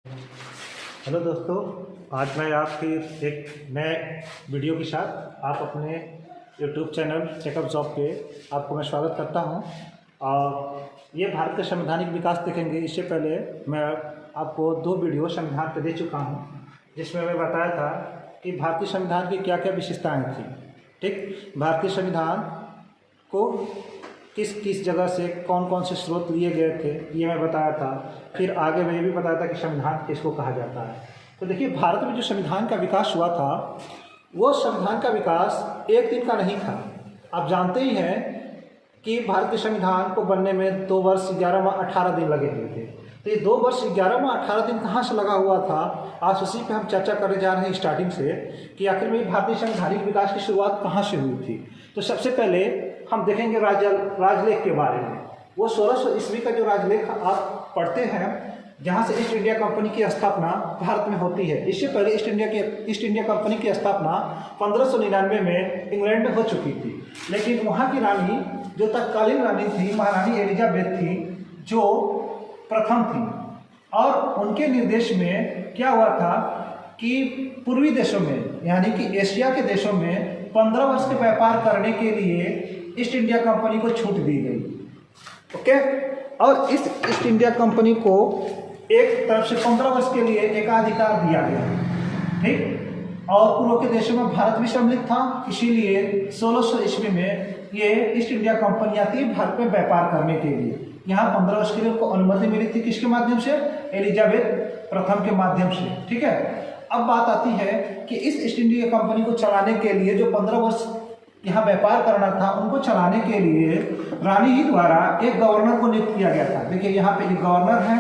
Hello दोस्तों, आज मैं आपकी एक नए वीडियो के साथ आप अपने यूट्यूब चैनल चेकअप जॉब पे आपको मैं स्वागत करता हूं। और ये भारत का संवैधानिक विकास देखेंगे। इससे पहले मैं आपको 2 वीडियो संविधान पे दे चुका हूं, जिसमें मैं बताया था कि भारतीय संविधान की क्या क्या विशेषताएँ थी। ठीक, भारतीय संविधान को किस किस जगह से कौन कौन से स्रोत लिए गए थे, ये मैं बताया था। फिर आगे मैं ये भी बताया था कि संविधान किसको कहा जाता है। तो देखिए, भारत में जो संविधान का विकास हुआ था, वो संविधान का विकास एक दिन का नहीं था। आप जानते ही हैं कि भारतीय संविधान को बनने में 2 वर्ष 11 माह 18 दिन लगे हुए थे। तो ये 2 वर्ष 11 माह 18 दिन कहाँ से लगा हुआ था, आज उसी पे हम चर्चा करने जा रहे हैं स्टार्टिंग से, कि आखिर में भारतीय संवैधानिक विकास की शुरुआत कहाँ से हुई थी। तो सबसे पहले हम देखेंगे राजलेख के बारे में। वो 1600 ईस्वी का जो राजलेख आप पढ़ते हैं, जहाँ से ईस्ट इंडिया कंपनी की स्थापना भारत में होती है। इससे पहले ईस्ट इंडिया कंपनी की स्थापना 1599 में इंग्लैंड में हो चुकी थी। लेकिन वहाँ की रानी, जो तत्कालीन रानी थी, महारानी एलिजाबेथ थी, जो प्रथम थी, और उनके निर्देश में क्या हुआ था कि पूर्वी देशों में, यानी कि एशिया के देशों में 15 वर्ष के व्यापार करने के लिए ईस्ट इंडिया कंपनी को छूट दी गई। ओके, और इस ईस्ट इंडिया कंपनी को एक तरफ से 15 वर्ष के लिए एकाधिकार दिया गया। ठीक, और पूर्व के देशों में भारत भी सम्मिलित था। इसीलिए 1600 ईस्वी में ये ईस्ट इंडिया कंपनी आती है भारत में व्यापार करने के लिए। यहाँ 15 वर्ष के लिए उनको अनुमति मिली थी, किसके माध्यम से? एलिजाबेथ प्रथम के माध्यम से। ठीक है, अब बात आती है कि इस ईस्ट इंडिया कंपनी को चलाने के लिए, जो 15 वर्ष यहाँ व्यापार करना था, उनको चलाने के लिए रानी ही द्वारा एक गवर्नर को नियुक्त किया गया था। देखिए, यहाँ पे एक गवर्नर है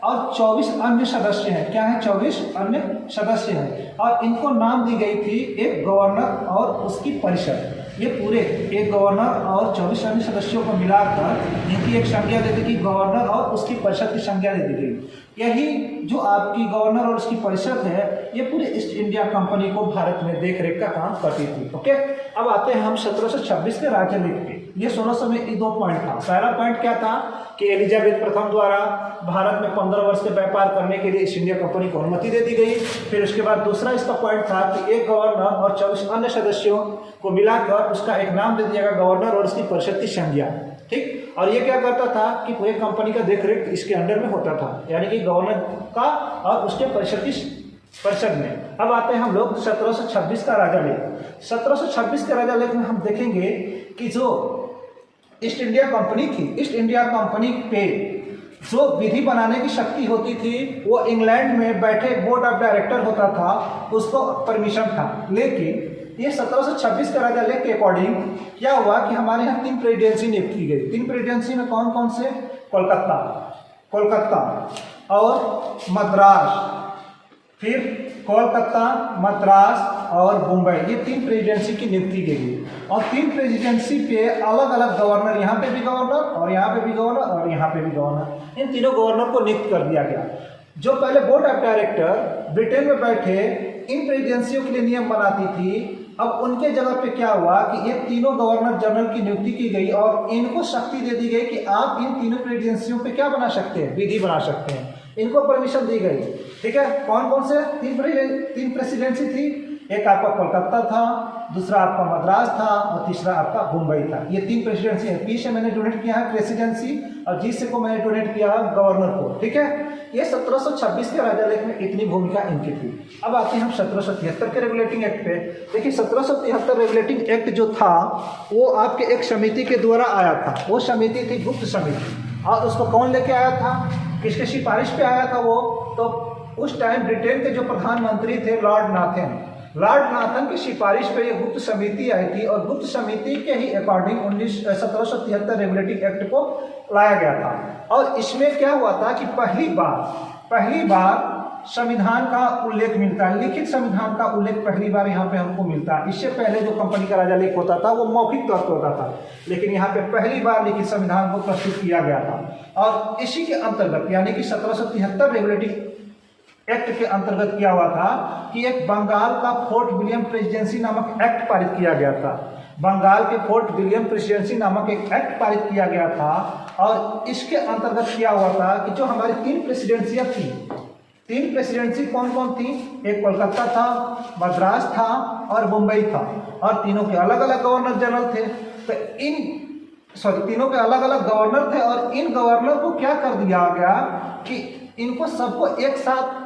और 24 अन्य सदस्य हैं। क्या है? 24 अन्य सदस्य हैं, और इनको नाम दी गई थी एक गवर्नर और उसकी परिषद। ये पूरे एक गवर्नर और 24 अन्य सदस्यों को मिलाकर इनकी एक संज्ञा दे दी कि गवर्नर और उसकी परिषद की संज्ञा दे दी गई। यही जो आपकी गवर्नर और उसकी परिषद है, ये पूरे ईस्ट इंडिया कंपनी को भारत में देख रेख का काम करती थी। ओके, अब आते हैं हम 1726 के राजलेख पे। ये 1600 में ये 2 पॉइंट था। पहला पॉइंट क्या था कि एलिजाबेथ प्रथम द्वारा भारत में 15 वर्ष के व्यापार करने के लिए ईस्ट इंडिया कंपनी को अनुमति दे दी गई। फिर उसके बाद दूसरा इसका पॉइंट था कि एक गवर्नर और 24 अन्य सदस्यों को मिलाकर उसका एक नाम दे दिया गया, गवर्नर और उसकी परिषद की संज्ञा। ठीक, और ये क्या करता था कि पूरे कंपनी का देखरेख इसके अंडर में होता था, यानी कि गवर्नर का और उसके परिषद में। अब आते हैं हम लोग 1726 का राजालेख। 1726 के राजालेख में हम देखेंगे कि जो ईस्ट इंडिया कंपनी थी, ईस्ट इंडिया कंपनी पे जो विधि बनाने की शक्ति होती थी, वो इंग्लैंड में बैठे बोर्ड ऑफ डायरेक्टर होता था, उसको परमिशन था। लेकिन ये 1726 का राजालेख के अकॉर्डिंग क्या हुआ कि हमारे यहाँ 3 प्रेसिडेंसी नियुक्त की गई। 3 प्रेसिडेंसी में कौन कौन से? कोलकाता और मद्रास, फिर कोलकाता, मद्रास और मुंबई, ये 3 प्रेसिडेंसी की नियुक्ति की गई। और 3 प्रेसिडेंसी पे अलग अलग गवर्नर, यहाँ पे भी गवर्नर और यहाँ पे भी गवर्नर और यहाँ पे भी गवर्नर, इन तीनों गवर्नर को नियुक्त कर दिया गया। जो पहले बोर्ड ऑफ डायरेक्टर ब्रिटेन में बैठे इन प्रेसिडेंसियों के लिए नियम बनाती थी, अब उनके जगह पे क्या हुआ कि ये तीनों गवर्नर जनरल की नियुक्ति की गई और इनको शक्ति दे दी गई कि आप इन तीनों प्रेसिडेंसियों पे क्या बना सकते हैं? विधि बना सकते हैं। इनको परमिशन दी गई। ठीक है, कौन कौन से? 3 प्रेसिडेंसी थी। एक आपका कोलकाता था, दूसरा आपका मद्रास था और तीसरा आपका मुंबई था। ये 3 प्रेसिडेंसी है। पी से मैंने डोनेट किया है प्रेसिडेंसी, और जी से को मैंने डोनेट किया है गवर्नर को। ठीक है, ये 1726 के राजालेख में इतनी भूमिका इनकी थी। अब आते हैं हम 1773 के रेगुलेटिंग एक्ट पे। देखिए, 1773 रेगुलेटिंग एक्ट जो था, वो आपके एक समिति के द्वारा आया था। वो समिति थी गुप्त समिति, और उसको कौन लेके आया था? किसके सिफारिश पे आया था वो? तो उस टाइम ब्रिटेन के जो प्रधानमंत्री थे लॉर्ड नाथन की सिफारिश पे ये गुप्त समिति आई थी, और गुप्त समिति के ही अकॉर्डिंग 1773 रेगुलेटिंग एक्ट को लाया गया था। और इसमें क्या हुआ था कि पहली बार संविधान का उल्लेख मिलता है, लिखित संविधान का उल्लेख पहली बार यहाँ पे हमको मिलता है। इससे पहले जो कंपनी का राजालेख होता था वो मौखिक तौर पर होता था, लेकिन यहाँ पे पहली बार लिखित संविधान को प्रस्तुत किया गया था। और इसी के अंतर्गत, यानी कि 1773 रेगुलेटिंग एक्ट के अंतर्गत क्या हुआ था कि एक बंगाल का फोर्ट विलियम प्रेसिडेंसी नामक एक्ट पारित किया गया था। बंगाल के फोर्ट विलियम प्रेसिडेंसी नामक एक एक्ट पारित किया गया था, और इसके अंतर्गत क्या हुआ था कि जो हमारी 3 प्रेसिडेंसियां थी, 3 प्रेसिडेंसी कौन कौन थी? एक कोलकाता था, मद्रास था और मुंबई था, और तीनों के अलग अलग गवर्नर जनरल थे। तो तीनों के अलग अलग गवर्नर थे, और इन गवर्नर को क्या कर दिया गया कि इनको सबको एक साथ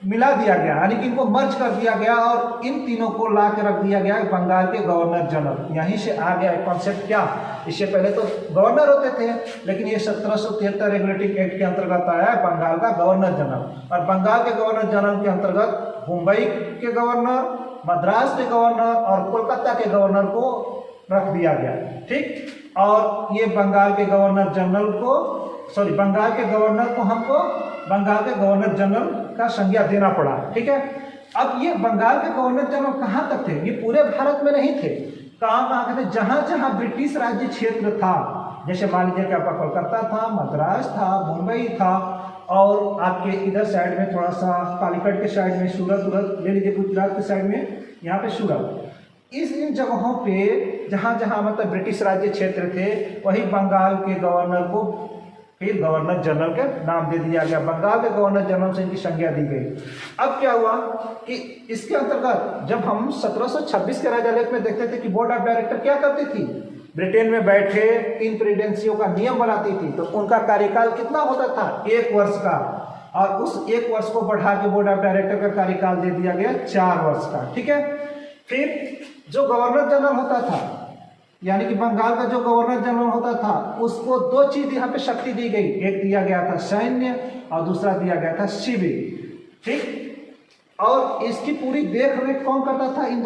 मिला दिया गया, यानी कि इनको मर्ज कर दिया गया, और इन तीनों को ला के रख दिया गया बंगाल के गवर्नर जनरल। यहीं से आ गया कॉन्सेप्ट क्या, इससे पहले तो गवर्नर होते थे, लेकिन ये 1773 रेगुलेटिंग एक्ट के अंतर्गत आया बंगाल का गवर्नर जनरल। और बंगाल के गवर्नर जनरल के अंतर्गत मुंबई के गवर्नर, मद्रास के गवर्नर और कोलकाता के गवर्नर को रख दिया गया। ठीक, और ये बंगाल के गवर्नर जनरल को बंगाल के गवर्नर को हमको बंगाल के गवर्नर जनरल का संज्ञा देना पड़ा। ठीक है, अब ये बंगाल के गवर्नर जनरल कहाँ तक थे? ये पूरे भारत में नहीं थे, कहाँ थे? जहाँ जहाँ ब्रिटिश राज्य क्षेत्र था, जैसे मान लीजिए कि आपका कोलकाता था, मद्रास था, मुंबई था, और आपके इधर साइड में थोड़ा सा कालीकट के साइड में सूरत ले लीजिए, गुजरात के साइड में यहाँ पे सूरत, इन जगहों पे जहाँ जहाँ मतलब ब्रिटिश राज्य क्षेत्र थे, वही बंगाल के गवर्नर को फिर गवर्नर जनरल का नाम दे दिया गया। बंगाल के गवर्नर जनरल से इनकी संज्ञा दी गई। अब क्या हुआ कि इसके अंतर्गत जब हम 1726 के राज्यलेख में देखते थे कि बोर्ड ऑफ डायरेक्टर क्या करती थी, ब्रिटेन में बैठे 3 प्रेसिडेंसियों का नियम बनाती थी, तो उनका कार्यकाल कितना होता था? 1 वर्ष का, और उस 1 वर्ष को बढ़ा के बोर्ड ऑफ डायरेक्टर का कार्यकाल दे दिया गया 4 वर्ष का। ठीक है, फिर जो गवर्नर जनरल होता था, यानी कि बंगाल का जो गवर्नर जनरल होता था, उसको 2 चीज यहाँ पे शक्ति दी गई, एक दिया गया था सैन्य और दूसरा दिया गया था सिविल। ठीक, और इसकी पूरी देख रेख कौन करता था? इन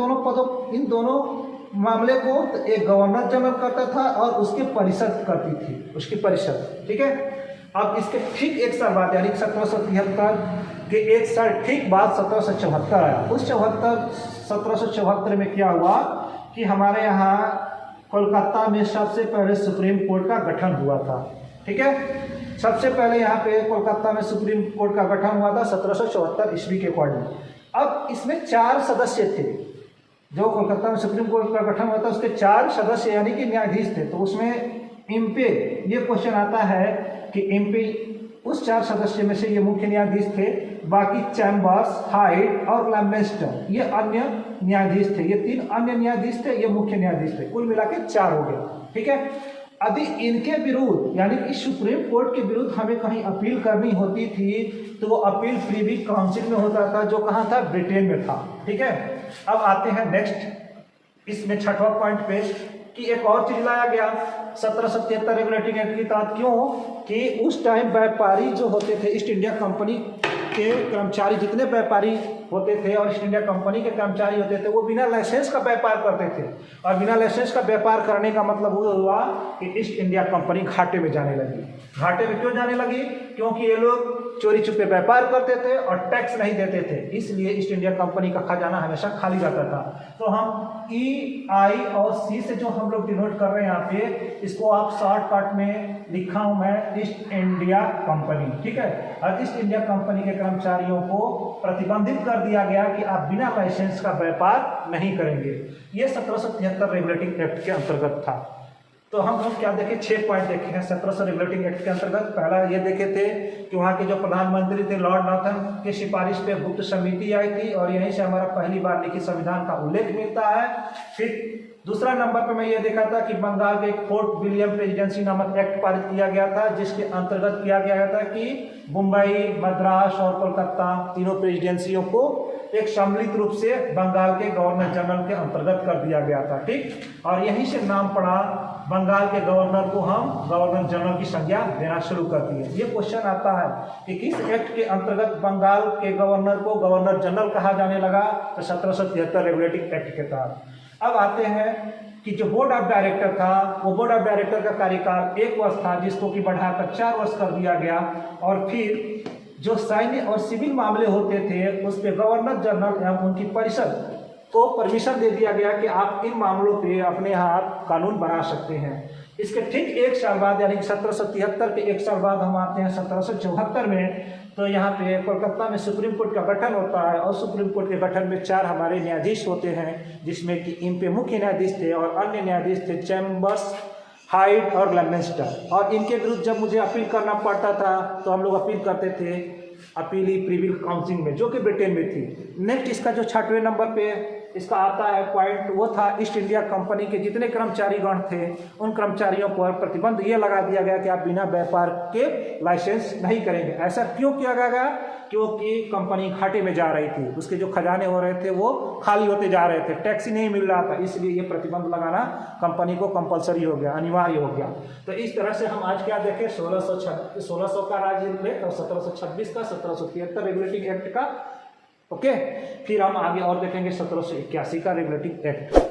दोनों मामले को तो एक गवर्नर जनरल करता था और उसकी परिषद करती थी, उसकी परिषद। ठीक है, अब इसके ठीक 1 साल बाद, यानी 1773 के 1 साल ठीक बाद 1774 आया। उस 1774 में क्या हुआ कि हमारे यहाँ कोलकाता में सबसे पहले सुप्रीम कोर्ट का गठन हुआ था। ठीक है, सबसे पहले यहाँ पे कोलकाता में सुप्रीम कोर्ट का गठन हुआ था 1774 ईस्वी के अकॉर्डिंग। अब इसमें 4 सदस्य थे, जो कोलकाता में सुप्रीम कोर्ट का गठन हुआ था उसके 4 सदस्य यानी कि न्यायाधीश थे। तो उसमें इम्पे, ये क्वेश्चन आता है कि इम्पे उस 4 सदस्य में से ये मुख्य न्यायाधीश थे, बाकी चैम्बर्स, हाइड और लैम्बेस्टर ये अन्य न्यायाधीश थे। ये 3 अन्य न्यायाधीश थे, ये मुख्य न्यायाधीश थे, कुल मिला के 4 हो गए। ठीक है, यदि इनके विरुद्ध यानी कि सुप्रीम कोर्ट के विरुद्ध हमें कहीं अपील करनी होती थी तो वो अपील प्रीवी काउंसिल में होता था, जो कहाँ था? ब्रिटेन में था। ठीक है, अब आते हैं नेक्स्ट, इसमें 6वां पॉइंट पे कि एक और चीज लाया गया 1773 रेगुलेटिंग एक्ट के तहत। क्यों कि उस टाइम व्यापारी जो होते थे, ईस्ट इंडिया कंपनी के कर्मचारी, जितने व्यापारी होते थे और ईस्ट इंडिया कंपनी के कर्मचारी होते थे, वो बिना लाइसेंस का व्यापार करते थे। और बिना लाइसेंस का व्यापार करने का मतलब वो हुआ कि ईस्ट इंडिया कंपनी घाटे में जाने लगी। घाटे में क्यों जाने लगी? क्योंकि ये लोग चोरी छुपे व्यापार करते थे और टैक्स नहीं देते थे, इसलिए ईस्ट इंडिया कंपनी का खजाना हमेशा खाली रहता था। तो हम ई, आई और सी से जो हम लोग डिनोट कर रहे हैं यहाँ पे, इसको आप शॉर्टकट में लिखा हूं मैं ईस्ट इंडिया कंपनी। ठीक है, और ईस्ट इंडिया कंपनी के कर्मचारियों को प्रतिबंधित कर दिया गया कि आप बिना लाइसेंस का व्यापार नहीं करेंगे। ये 1773 रेगुलेटिंग एक्ट के अंतर्गत था। तो हम लोग क्या देखे? 6 पॉइंट देखे हैं 1700 रेगुलेटिंग एक्ट के अंतर्गत। पहला ये देखे थे कि वहाँ के जो प्रधानमंत्री थे लॉर्ड नॉर्थन की सिफारिश पे गुप्त समिति आई थी, और यहीं से हमारा पहली बार लिखित संविधान का उल्लेख मिलता है। फिर दूसरा नंबर पर मैं ये देखा था कि बंगाल के एक फोर्ट विलियम प्रेसिडेंसी नामक एक्ट पारित किया गया था, जिसके अंतर्गत किया गया था कि मुंबई, मद्रास और कोलकाता तीनों प्रेसिडेंसियों को एक सम्मिलित रूप से बंगाल के गवर्नर जनरल के अंतर्गत कर दिया गया था। ठीक, और यहीं से नाम पड़ा बंगाल के गवर्नर को हम गवर्नर जनरल की संज्ञा देना शुरू कर दिए। ये क्वेश्चन आता है कि किस एक्ट के अंतर्गत बंगाल के गवर्नर को गवर्नर जनरल कहा जाने लगा? तो 1773 रेगुलेटिंग एक्ट के तहत। अब आते हैं कि जो बोर्ड ऑफ डायरेक्टर था, वो बोर्ड ऑफ डायरेक्टर का कार्यकाल 1 वर्ष था, जिसको कि बढ़ाकर 4 वर्ष कर दिया गया। और फिर जो सैन्य और सिविल मामले होते थे उस पर गवर्नर जनरल एवं उनकी परिषद को परमिशन दे दिया गया कि आप इन मामलों पे अपने हाथ कानून बना सकते हैं। इसके ठीक 1 साल बाद यानी 1773 के 1 साल बाद हम आते हैं 1774 में। तो यहाँ पे कोलकाता में सुप्रीम कोर्ट का गठन होता है, और सुप्रीम कोर्ट के गठन में 4 हमारे न्यायाधीश होते हैं, जिसमें कि इन पे मुख्य न्यायाधीश थे और अन्य न्यायाधीश थे चैम्बर्स, हाइड और लैम्बेस्टर। और इनके विरुद्ध जब मुझे अपील करना पड़ता था तो हम लोग अपील करते थे अपीली प्रीविल काउंसिल में, जो कि ब्रिटेन में थी। नेक्स्ट इसका जो 6वें नंबर पे इसका आता है पॉइंट, वो था ईस्ट इंडिया कंपनी के जितने कर्मचारीगण थे उन कर्मचारियों पर प्रतिबंध ये लगा दिया गया कि आप बिना व्यापार के लाइसेंस नहीं करेंगे। ऐसा क्यों किया गया? क्योंकि कंपनी घाटे में जा रही थी, उसके जो खजाने हो रहे थे वो खाली होते जा रहे थे, टैक्स ही नहीं मिल रहा था, इसलिए ये प्रतिबंध लगाना कंपनी को कंपलसरी हो गया, अनिवार्य हो गया। तो इस तरह से हम आज क्या देखें, 1600 का राज्य रेगुलेट और 1726 का, 1773 रेगुलेटिंग एक्ट का। ओके, फिर हम आगे और देखेंगे 1781 का रेगुलेटिंग एक्ट।